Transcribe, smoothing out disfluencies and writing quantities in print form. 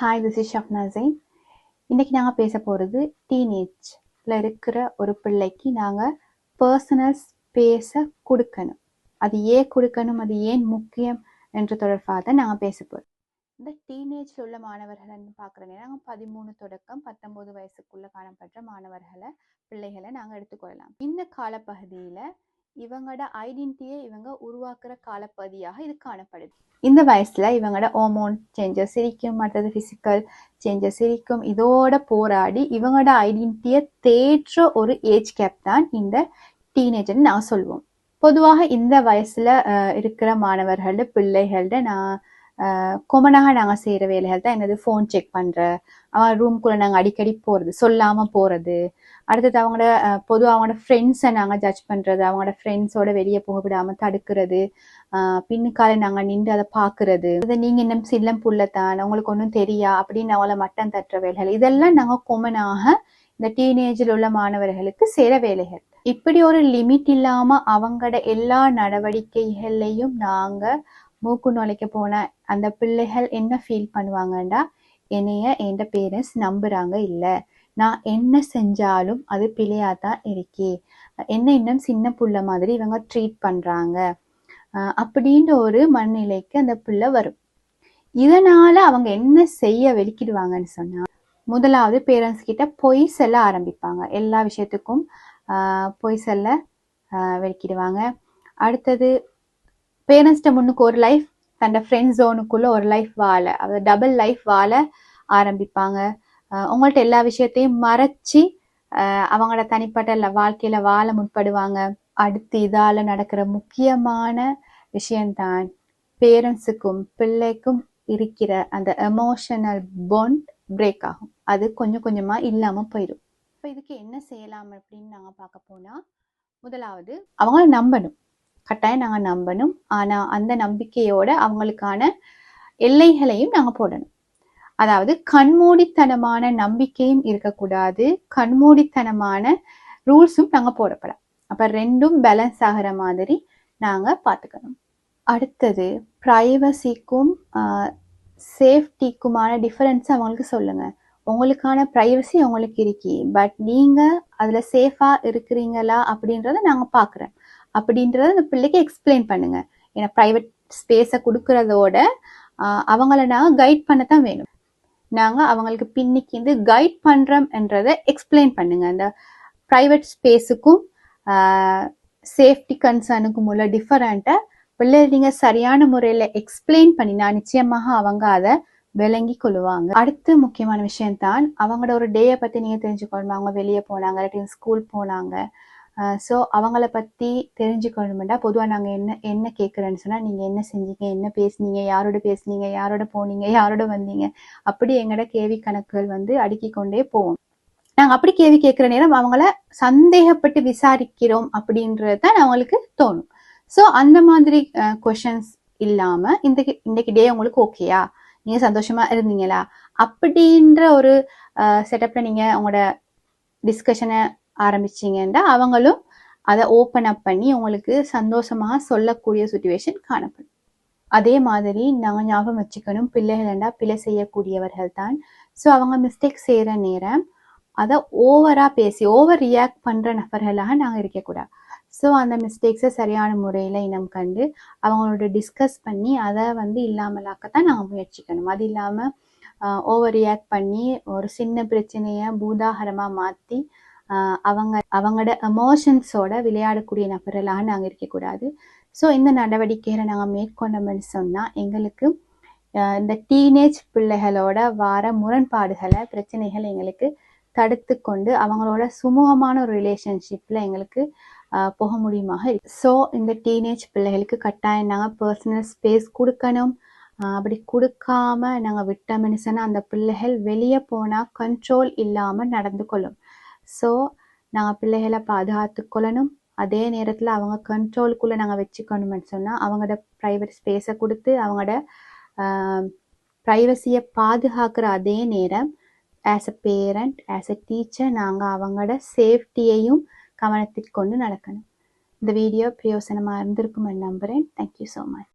Hi, this is Shabna Jain. இன்னைக்கு நாங்கள் பேச போகிறது டீனேஜில் இருக்கிற ஒரு பிள்ளைக்கு நாங்கள் பர்சனல் ஸ்பேஸை கொடுக்கணும். அது ஏன் கொடுக்கணும், அது ஏன் முக்கியம் என்ற தொடர்பாக தான் நாங்கள் பேச போகிறோம். இந்த டீனேஜில் உள்ள மாணவர்கள்னு பார்க்குற நேரம் 13 தொடக்கம் 19 வயசுக்குள்ளே காணப்படுற மாணவர்களை பிள்ளைகளை நாங்கள் எடுத்துக்கொள்ளலாம். இந்த காலப்பகுதியில் இவங்களோட ஐடென்டிட்டியை இவங்க உருவாக்குற காலப்பகுதியாக இது காணப்படுது. இந்த வயசுல இவங்களோட ஹார்மோன் சேஞ்சஸ் இருக்கும், மற்றது பிசிக்கல் சேஞ்சஸ் இருக்கும். இதோட போராடி இவங்களோட ஐடென்டிட்டியை தேற்ற ஒரு ஏஜ் கேப் தான் இந்த டீனேஜர்னு நான் சொல்லுவோம். பொதுவாக இந்த வயசுல இருக்கிற மாணவர்களோட பிள்ளைகள்ட நான் கொமனாக நாங்கள் செய்கிற வேலைகள் தான் என்னது, ஃபோன் செக் பண்ணுற, அவன் ரூம்குள்ளே நாங்கள் அடிக்கடி போகிறது, சொல்லாமல் போகிறது. அடுத்தது அவங்களோட பொதுவாக அவங்களோட ஃப்ரெண்ட்ஸை நாங்கள் ஜட்ஜ் பண்ணுறது, அவங்களோட ஃப்ரெண்ட்ஸோட வெளியே போக விடாமல் தடுக்கிறது, பின்னுக்கால நாங்கள் நின்று அதை பார்க்கறது, அதை நீங்கள் இன்னும் சில்லம் புள்ளத்தான் உங்களுக்கு ஒன்றும் தெரியா அப்படின்னு அவளை மட்டம் தட்டுற வேலைகள், இதெல்லாம் நாங்கள் கொமனாக இந்த டீனேஜில் உள்ள மாணவர்களுக்கு செய்கிற வேலைகள். இப்படி ஒரு லிமிட் இல்லாமல் அவங்களோட எல்லா நடவடிக்கைகளையும் நாங்கள் மூக்கு நுழைக்க போன அந்த பிள்ளைகள் என்ன ஃபீல் பண்ணுவாங்கண்டா, என்னைய என் பேரண்ட்ஸ் நம்புறாங்க இல்லை, நான் என்ன செஞ்சாலும் அது பிள்ளையாதான் இருக்கே, என்ன இன்னும் சின்ன புள்ள மாதிரி இவங்க ட்ரீட் பண்றாங்க அப்படின்ற ஒரு மனநிலைக்கு அந்த பிள்ளை வரும். இதனால அவங்க என்ன செய்ய வெளிக்கிடுவாங்கன்னு சொன்னா, முதலாவது பேரண்ட்ஸ் கிட்ட பொய் சொல்ல ஆரம்பிப்பாங்க. எல்லா விஷயத்துக்கும் பொய் சொல்ல வெளிக்கிடுவாங்க. அடுத்தது பேரண்ட்ஸ்ட முன்னுக்கு ஒரு லைஃப், தன்னோட ஃப்ரெண்ட் ஜோனுக்குள்ள ஒரு லைஃப் வாழ, அதாவது டபுள் லைஃப் வாழ ஆரம்பிப்பாங்க. உங்கள்ட்ட எல்லா விஷயத்தையும் மறைச்சி அவங்களோட தனிப்பட்ட வாழ்க்கையில வாழ முற்படுவாங்க. அடுத்து இதால நடக்கிற முக்கியமான விஷயம்தான் பேரண்ட்ஸுக்கும் பிள்ளைக்கும் இருக்கிற அந்த எமோஷனல் பாண்ட் பிரேக் ஆகும். அது கொஞ்சம் கொஞ்சமா இல்லாம போயிடும். இப்போ இதுக்கு என்ன செய்யலாம் அப்படின்னு நாங்க பார்க்க போனா, முதலாவது அவங்கள நம்பணும். கட்டாயம் நாங்கள் நம்பணும். ஆனால் அந்த நம்பிக்கையோட அவங்களுக்கான எல்லைகளையும் நாங்கள் போடணும். அதாவது கண்மூடித்தனமான நம்பிக்கையும் இருக்கக்கூடாது, கண்மூடித்தனமான ரூல்ஸும் நாங்கள் போடப்படாது. அப்போ ரெண்டும் பேலன்ஸ் ஆகிற மாதிரி நாங்கள் பார்த்துக்கணும். அடுத்தது ப்ரைவசிக்கும் சேஃப்டிக்குமான டிஃபரன்ஸ் அவங்களுக்கு சொல்லுங்க. உங்களுக்கான ப்ரைவசி உங்களுக்கு இருக்கி, பட் நீங்கள் அதில் சேஃபாக இருக்கிறீங்களா அப்படின்றத நாங்கள் பார்க்குறேன் அப்படின்றத அந்த பிள்ளைக்கு எக்ஸ்பிளைன் பண்ணுங்க. ஏன்னா ப்ரைவேட் ஸ்பேஸை கொடுக்கறதோட அவங்கள நாங்கள் கைட் பண்ணத்தான் வேணும். நாங்கள் அவங்களுக்கு பின்னிக்கு இந்த கைட் பண்ணுறோம் என்றதை எக்ஸ்பிளைன் பண்ணுங்க. அந்த ப்ரைவேட் ஸ்பேஸுக்கும் சேஃப்டி கன்சர்னுக்கும் உள்ள டிஃபரண்ட்டை பிள்ளைகள் நீங்கள் சரியான முறையில் எக்ஸ்பிளைன் பண்ணினா நிச்சயமாக அவங்க அதை விளங்கி கொள்ளுவாங்க. அடுத்து முக்கியமான விஷயம்தான் அவங்களோட ஒரு டேயை பற்றி நீங்கள் தெரிஞ்சுக்கணும். அவங்க வெளியே போனாங்க, இல்லாட்டி ஸ்கூல் போனாங்க. ஸோ அவங்கள பற்றி தெரிஞ்சுக்கணுமெண்டா பொதுவாக நாங்கள் என்ன கேட்குறேன்னு சொன்னால், நீங்கள் என்ன செஞ்சீங்க, என்ன பேசுனீங்க, யாரோட பேசுனீங்க, யாரோட போனீங்க, யாரோட வந்தீங்க, அப்படி எங்களோட கேள்வி கணக்குகள் அடுக்கி கொண்டே போவோம். நாங்கள் அப்படி கேள்வி கேட்குற நேரம் அவங்கள சந்தேகப்பட்டு விசாரிக்கிறோம் அப்படின்றது தான் அவங்களுக்கு தோணும். ஸோ அந்த மாதிரி கொஷன்ஸ் இல்லாமல் இன்றைக்கு டே உங்களுக்கு ஓகேயா, நீங்கள் சந்தோஷமா இருந்தீங்களா அப்படின்ற ஒரு செட்டப்பில் நீங்கள் உங்களோட டிஸ்கஷனை ஆரம்பிச்சிங்கன்னா அவங்களும் அதை ஓப்பன் அப் பண்ணி உங்களுக்கு சந்தோஷமாக சொல்லக்கூடிய சுச்சுவேஷன் காணப்படும். அதே மாதிரி நாங்கள் ஞாபகம் வச்சுக்கணும், பிள்ளைகள்டா பிழை செய்யக்கூடியவர்கள் தான். ஸோ அவங்க மிஸ்டேக் செய்கிற நேரம் அதை ஓவராக பேசி ஓவர் ரியாக்ட் பண்ணுற நபர்களாக நாங்கள் இருக்கக்கூடாது. ஸோ அந்த மிஸ்டேக்ஸை சரியான முறையில் இனம் கண்டு அவங்களோட டிஸ்கஸ் பண்ணி அதை இல்லாமலாக்கத்தான் நாங்கள் முயற்சிக்கணும். அது இல்லாமல் ஓவர் ரியாக்ட் பண்ணி ஒரு சின்ன பிரச்சனையை பூதாகரமாக மாற்றி அவங்களோட எமோஷன்ஸோட விளையாடக்கூடிய நபர்களாக நாங்கள் இருக்கக்கூடாது. ஸோ இந்த நடவடிக்கைகளை நாங்கள் மேற்கொண்டோம்னு சொன்னால் எங்களுக்கு இந்த டீனேஜ் பிள்ளைகளோட வார முரண்பாடுகளை, பிரச்சனைகளை எங்களுக்கு தடுத்து கொண்டு அவங்களோட சுமூகமான ஒரு ரிலேஷன்ஷிப்பில் எங்களுக்கு போக முடியுமாக இருக்கு. ஸோ இந்த டீனேஜ் பிள்ளைகளுக்கு கட்டாயம் நாங்கள் பர்சனல் ஸ்பேஸ் கொடுக்கணும். அப்படி கொடுக்காம நாங்கள் விட்டோம்னு சொன்னால் அந்த பிள்ளைகள் வெளியே போனால் கண்ட்ரோல் இல்லாமல் நடந்து கொள்ளும். ஸோ நாங்கள் பிள்ளைகளை பாதுகாத்து கொள்ளணும். அதே நேரத்தில் அவங்க கண்ட்ரோலுக்குள்ளே நாங்கள் வச்சுக்கணும்னு சொன்னால் அவங்களோட ப்ரைவேட் ஸ்பேஸை கொடுத்து அவங்களோட ப்ரைவசியை பாதுகாக்கிற அதே நேரம் as a parent, as a teacher நாங்கள் அவங்களோட சேஃப்டியையும் கவனத்தில் கொண்டு நடக்கணும். இந்த வீடியோ பிரயோசனமாக இருந்திருக்கும்னு நம்புகிறேன். Thank you so much.